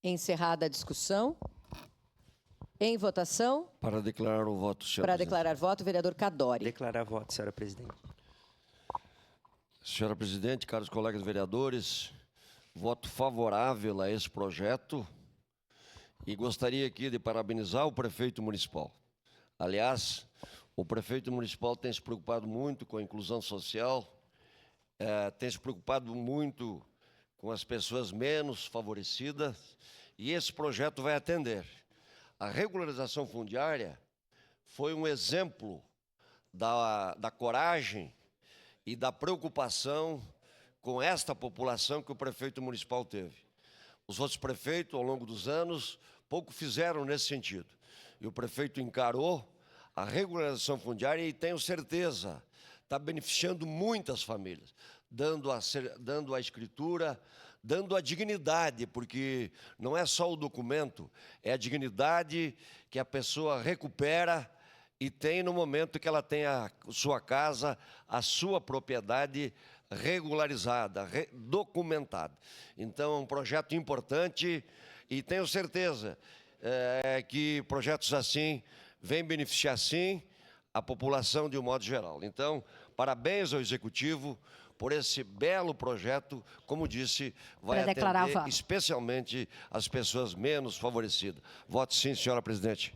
Encerrada a discussão. Em votação. Para declarar o voto, senhora Para presidente. declarar voto, vereador Cadori. Declarar voto, senhora presidente. Senhora presidente, caros colegas vereadores, voto favorável a esse projeto e gostaria aqui de parabenizar o prefeito municipal. Aliás, o prefeito municipal tem se preocupado muito com a inclusão social, tem se preocupado muito com as pessoas menos favorecidas e esse projeto vai atender. A regularização fundiária foi um exemplo da coragem e da preocupação com esta população que o prefeito municipal teve. Os outros prefeitos, ao longo dos anos, pouco fizeram nesse sentido. E o prefeito encarou a regularização fundiária e tenho certeza, está beneficiando muitas famílias, dando a escritura, dando a dignidade, porque não é só o documento, é a dignidade que a pessoa recupera e tem no momento que ela tem a sua casa, a sua propriedade regularizada, documentada. Então, é um projeto importante e tenho certeza que projetos assim vêm beneficiar, sim, a população de um modo geral. Então, parabéns ao Executivo por esse belo projeto, como disse, vai atender especialmente as pessoas menos favorecidas. Voto sim, senhora presidente.